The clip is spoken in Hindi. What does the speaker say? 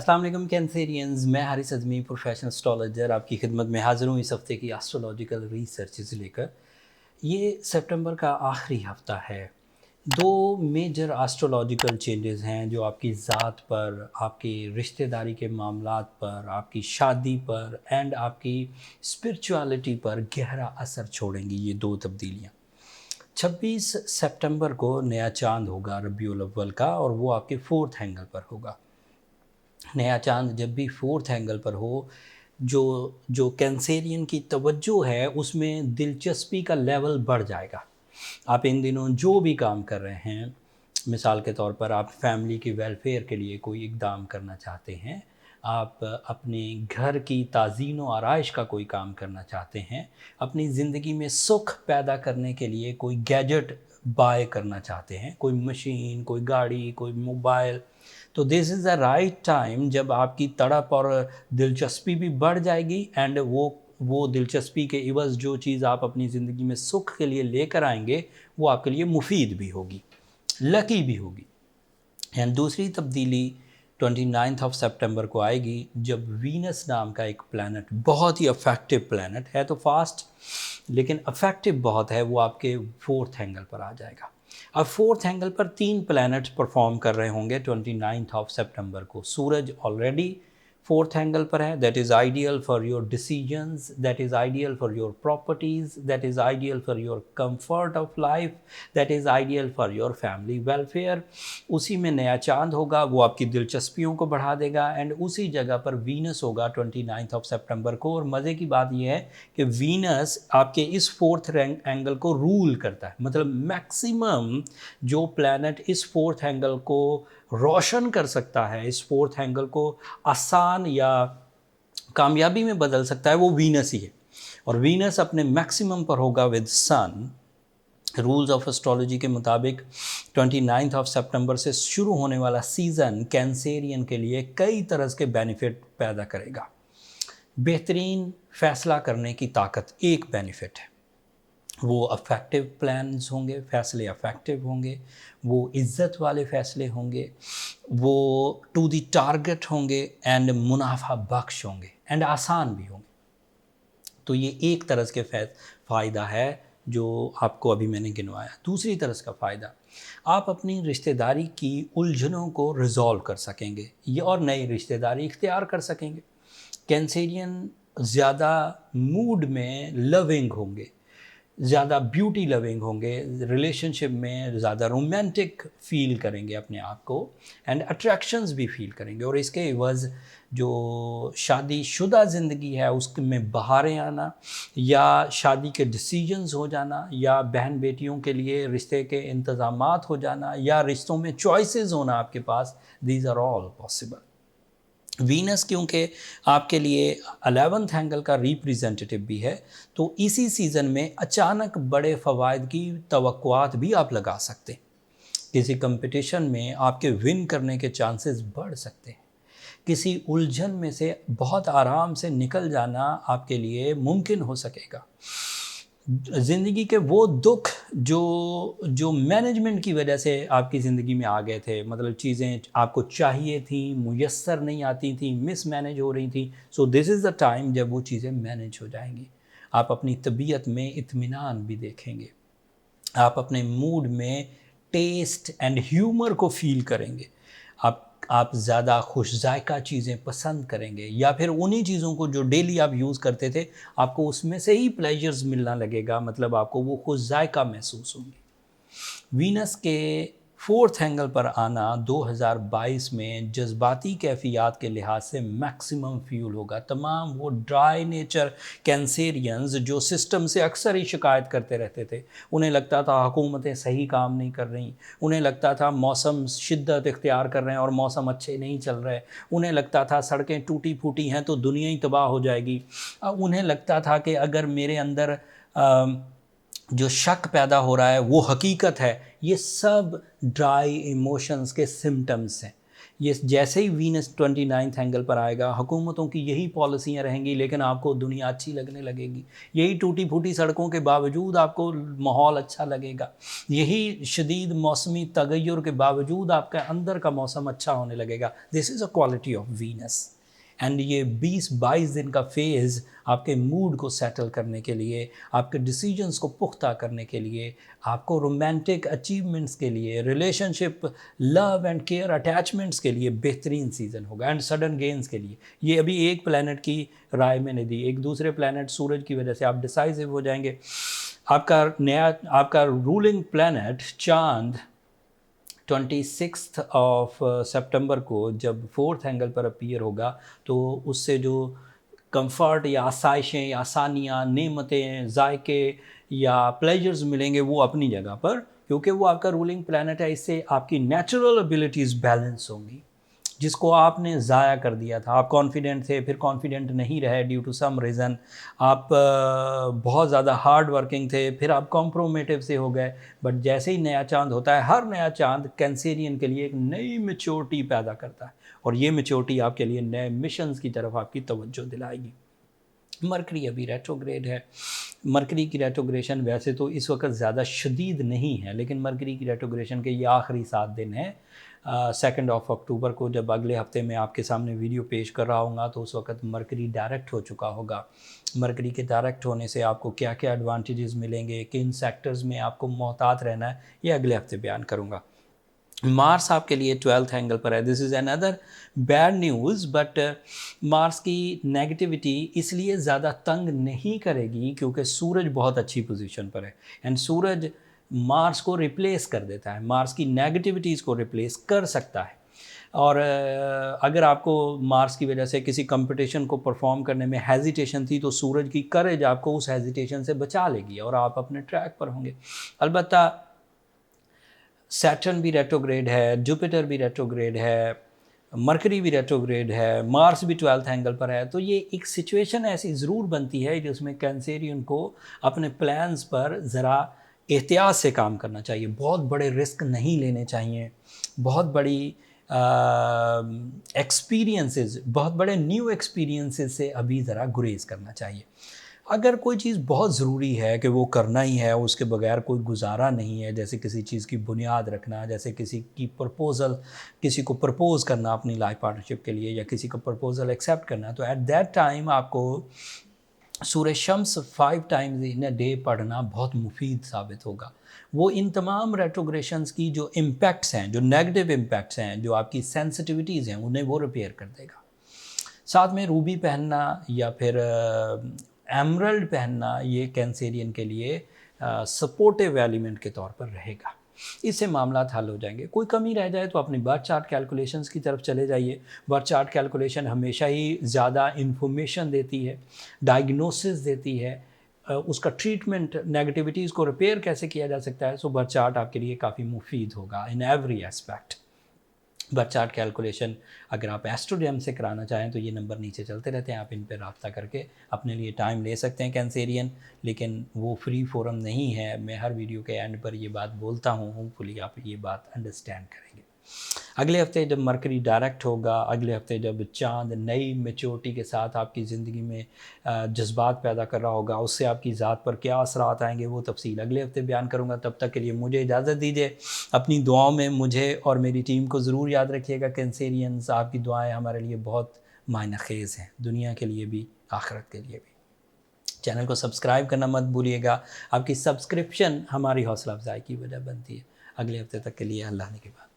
अस्सलाम वालेकुम कैंसेरियंस, मैं हारिस अज़मी प्रोफेशनल एस्ट्रोलॉजर आपकी खिदमत में हाज़िर हूँ इस हफ़्ते की एस्ट्रोलॉजिकल रिसर्चेस लेकर। ये सितंबर का आखिरी हफ़्ता है। दो मेजर एस्ट्रोलॉजिकल चेंजेस हैं जो आपकी ज़ात पर, आपकी रिश्तेदारी के मामलात पर, आपकी शादी पर एंड आपकी स्पिरिचुअलिटी पर गहरा असर छोड़ेंगी। ये दो तब्दीलियाँ 26 सितंबर को नया चांद होगा रबीउल अव्वल का, और वो आपके फोर्थ एंगल पर होगा। नया चांद जब भी फोर्थ एंगल पर हो, जो जो कैंसेरियन की तवज्जो है उसमें दिलचस्पी का लेवल बढ़ जाएगा। आप इन दिनों जो भी काम कर रहे हैं, मिसाल के तौर पर आप फैमिली की वेलफेयर के लिए कोई इकदाम करना चाहते हैं, आप अपने घर की ताज़ीन व आराइश का कोई काम करना चाहते हैं, अपनी ज़िंदगी में सुख पैदा करने के लिए कोई गैजेट बाय करना चाहते हैं, कोई मशीन, कोई गाड़ी, कोई मोबाइल, तो this is the right time जब आपकी तड़प और दिलचस्पी भी बढ़ जाएगी एंड वो दिलचस्पी के इवज़ जो चीज़ आप अपनी ज़िंदगी में सुख के लिए लेकर आएंगे वो आपके लिए मुफीद भी होगी, लकी भी होगी। एंड दूसरी तब्दीली 29 ऑफ सितंबर को आएगी जब वीनस नाम का एक प्लैनेट, बहुत ही अफेक्टिव प्लैनेट है, तो फास्ट लेकिन अफेक्टिव बहुत है, वो आपके फोर्थ एंगल पर आ जाएगा। अब फोर्थ एंगल पर तीन प्लैनेट्स परफॉर्म कर रहे होंगे 29 ऑफ सितंबर को। सूरज ऑलरेडी फोर्थ एंगल पर है, that is ideal for your decisions, that is ideal for your properties, that is ideal for your comfort of life, that is ideal for your family welfare. उसी में नया चांद होगा, वो आपकी दिलचस्पियों को बढ़ा देगा एंड उसी जगह पर वीनस होगा 29 ऑफ सितंबर को। और मज़े की बात यह है कि वीनस आपके इस फोर्थ एंगल को रूल करता है, मतलब मैक्सिमम जो प्लैनेट इस फोर्थ एंगल को रोशन कर सकता है, इस फोर्थ एंगल को आसान या कामयाबी में बदल सकता है, वो वीनस ही है। और वीनस अपने मैक्सिमम पर होगा with sun. Rules of astrology के मुताबिक 29 ऑफ सितंबर से शुरू होने वाला सीज़न कैंसेरियन के लिए कई तरह के बेनिफिट पैदा करेगा। बेहतरीन फैसला करने की ताकत एक बेनिफिट है, वो अफेक्टिव प्लान्स होंगे, फैसले अफेक्टिव होंगे, वो इज़्ज़त वाले फ़ैसले होंगे, वो टू द टारगेट होंगे एंड मुनाफा बख्श होंगे एंड आसान भी होंगे। तो ये एक तरह के फ़ायदा है जो आपको अभी मैंने गिनवाया। दूसरी तरह का फ़ायदा, आप अपनी रिश्तेदारी की उलझनों को रिजॉल्व कर सकेंगे ये और नई रिश्तेदारी इख्तियार कर सकेंगे। कैंसेरियन ज़्यादा मूड में लविंग होंगे, ज़्यादा ब्यूटी लविंग होंगे, रिलेशनशिप में ज़्यादा रोमांटिक फील करेंगे अपने आप को एंड अट्रैक्शंस भी फील करेंगे। और इसके एवज़ जो शादीशुदा ज़िंदगी है उसमें बहारें आना या शादी के डिसीजंस हो जाना या बहन बेटियों के लिए रिश्ते के इंतज़ामात हो जाना या रिश्तों में चॉइसेस होना आपके पास, these are all possible. Venus क्योंकि आपके लिए 11th एंगल का रिप्रेजेंटेटिव भी है, तो इसी सीज़न में अचानक बड़े फ़वाइद की तवक्कुआत भी आप लगा सकते हैं। किसी कंपटीशन में आपके विन करने के चांसेस बढ़ सकते हैं। किसी उलझन में से बहुत आराम से निकल जाना आपके लिए मुमकिन हो सकेगा। ज़िंदगी के वो दुख जो जो मैनेजमेंट की वजह से आपकी ज़िंदगी में आ गए थे, मतलब चीज़ें आपको चाहिए थी, मुयस्सर नहीं आती थी, मिसमैनेज हो रही थी, so this is the time जब वो चीज़ें मैनेज हो जाएंगी। आप अपनी तबीयत में इत्मीनान भी देखेंगे, आप अपने मूड में टेस्ट एंड ह्यूमर को फील करेंगे, आप ज़्यादा खुश जायका चीज़ें पसंद करेंगे या फिर उन्हीं चीज़ों को जो डेली आप यूज़ करते थे आपको उसमें से ही प्लेजर्स मिलना लगेगा, मतलब आपको वो खुश जायका महसूस होंगी। वीनस के फोर्थ एंगल पर आना 2022 में जज्बाती कैफियत के लिहाज से मैक्सिमम फ्यूल होगा। तमाम वो ड्राई नेचर कैंसेरियंस जो सिस्टम से अक्सर ही शिकायत करते रहते थे, उन्हें लगता था हुकूमतें सही काम नहीं कर रही, उन्हें लगता था मौसम शिद्दत इख्तियार कर रहे हैं और मौसम अच्छे नहीं चल रहे, उन्हें लगता था सड़कें टूटी फूटी हैं तो दुनिया ही तबाह हो जाएगी, उन्हें लगता था कि अगर मेरे अंदर जो शक पैदा हो रहा है वो हकीकत है। ये सब ड्राई इमोशंस के सिम्टम्स हैं। ये जैसे ही वीनस 29th एंगल पर आएगा, हुकूमतों की यही पॉलिसियाँ रहेंगी, लेकिन आपको दुनिया अच्छी लगने लगेगी। यही टूटी फूटी सड़कों के बावजूद आपको माहौल अच्छा लगेगा। यही शदीद मौसमी तगय्युर के बावजूद आपका अंदर का मौसम अच्छा होने लगेगा। This is a quality of Venus. And ये 20-22 दिन का फेज़ आपके मूड को सेटल करने के लिए, आपके डिसीजंस को पुख्ता करने के लिए, आपको रोमांटिक अचीवमेंट्स के लिए, relationship, love and care attachments के लिए बेहतरीन सीज़न होगा। एंड सडन गेंस के लिए, ये अभी एक प्लैनेट की राय मैंने दी, एक दूसरे प्लैनेट सूरज की वजह से आप डिसाइसिव हो जाएंगे। आपका रूलिंग प्लैनेट चांद 26 ऑफ सितंबर को जब 4th एंगल पर अपीयर होगा, तो उससे जो कंफर्ट या आसाइशें या आसानियाँ, नेमतें, जायके या प्लेजर्स मिलेंगे वो अपनी जगह पर, क्योंकि वो आपका रूलिंग प्लैनेट है। इससे आपकी नेचुरल एबिलिटीज़ बैलेंस होंगी, जिसको आपने ज़ाया कर दिया था। आप कॉन्फिडेंट थे, फिर कॉन्फिडेंट नहीं रहे ड्यू टू सम रीज़न। आप बहुत ज़्यादा हार्ड वर्किंग थे, फिर आप कॉम्प्रोमेटिव से हो गए। बट जैसे ही नया चांद होता है, हर नया चांद कैंसेरियन के लिए एक नई मैच्योरिटी पैदा करता है, और ये मैच्योरिटी आपके लिए नए मिशंस की तरफ आपकी तवज्जो दिलाएगी। मरकरी अभी रेट्रोग्रेड है। मरकरी की रेट्रोग्रेशन वैसे तो इस वक्त ज़्यादा शदीद नहीं है, लेकिन मरकरी की रेट्रोग्रेशन के ये आखिरी 7 दिन हैं। 2 अक्टूबर को जब अगले हफ्ते में आपके सामने वीडियो पेश कर रहा हूँगा, तो उस वक्त मरकरी डायरेक्ट हो चुका होगा। मरकरी के डायरेक्ट होने से आपको क्या क्या एडवांटेजेस मिलेंगे, किन सेक्टर्स में आपको मोहतात रहना है, ये अगले हफ्ते बयान करूँगा। मार्स आपके लिए 12th एंगल पर है। This is another bad news, but Mars की नेगेटिविटी इसलिए ज़्यादा तंग नहीं करेगी क्योंकि सूरज बहुत अच्छी पोजीशन पर है। एंड सूरज मार्स को रिप्लेस कर देता है, मार्स की नेगेटिविटीज़ को रिप्लेस कर सकता है। और अगर आपको मार्स की वजह से किसी कंपटीशन को परफॉर्म करने में हेजिटेशन थी, तो सूरज की करेज आपको उस हेजिटेशन से बचा लेगी और आप अपने ट्रैक पर होंगे। अलबत्ता सैटर्न भी रेट्रोग्रेड है, जुपिटर भी रेट्रोग्रेड है, मरकरी भी रेट्रोग्रेड है, मार्स भी 12th एंगल पर है। तो ये एक सिचुएशन ऐसी ज़रूर बनती है जिसमें कैंसेरियन को अपने प्लान्स पर ज़रा एहतियात से काम करना चाहिए, बहुत बड़े रिस्क नहीं लेने चाहिए, बहुत बड़ी एक्सपीरियंसेस, बहुत बड़े न्यू एक्सपीरियंसेस से अभी ज़रा गुरेज करना चाहिए। अगर कोई चीज़ बहुत ज़रूरी है कि वो करना ही है, उसके बगैर कोई गुजारा नहीं है, जैसे किसी चीज़ की बुनियाद रखना, जैसे किसी को प्रपोज़ करना अपनी लाइफ पार्टनरशिप के लिए, या किसी को प्रपोज़ल एक्सेप्ट करना, तो एट दैट टाइम आपको सूरज शम्स 5 टाइम्स इन अ डे पढ़ना बहुत मुफीद साबित होगा। वो इन तमाम रेट्रोग्रेशंस की जो इम्पैक्ट्स हैं, जो नेगेटिव इम्पैक्ट्स हैं, जो आपकी सेंसिटिविटीज़ हैं, उन्हें वो रिपेयर कर देगा। साथ में रूबी पहनना या फिर एमरल्ड पहनना, ये कैंसेरियन के लिए सपोर्टिव एलिमेंट के तौर पर रहेगा। इससे मामला हल हो जाएंगे। कोई कमी रह जाए तो अपनी बर्थ चार्ट कैलकुलेशंस की तरफ चले जाइए। बर्थ चार्ट कैलकुलेशन हमेशा ही ज़्यादा इन्फॉर्मेशन देती है, डायग्नोसिस देती है, उसका ट्रीटमेंट, नेगेटिविटीज़ को रिपेयर कैसे किया जा सकता है। सो बर्थ चार्ट आपके लिए काफ़ी मुफीद होगा in every aspect. Birth chart calculation अगर आप एस्ट्रोडेम से कराना चाहें तो ये नंबर नीचे चलते रहते हैं, आप इन पर रब्ता करके अपने लिए टाइम ले सकते हैं कैंसेरियन, लेकिन वो फ्री फोरम नहीं है। मैं हर वीडियो के एंड पर ये बात बोलता हूँ, होपफुली आप ये बात अंडरस्टैंड करेंगे। अगले हफ्ते जब मरकरी डायरेक्ट होगा, अगले हफ्ते जब चांद नई मैच्योरिटी के साथ आपकी ज़िंदगी में जज्बात पैदा कर रहा होगा, उससे आपकी ज़ात पर क्या असरात आएंगे वो तफसील अगले हफ्ते बयान करूंगा। तब तक के लिए मुझे इजाज़त दीजिए। अपनी दुआओं में मुझे और मेरी टीम को ज़रूर याद रखिएगा कैंसेरियंस। आपकी दुआएं हमारे लिए बहुत मायना खेज़ हैं, दुनिया के लिए भी, आखिरत के लिए भी। चैनल को सब्सक्राइब करना मत भूलिएगा, आपकी सब्सक्रिप्शन हमारी हौसला अफजाई की वजह बनती है। अगले हफ्ते तक के लिए अल्लाह ने के बाद।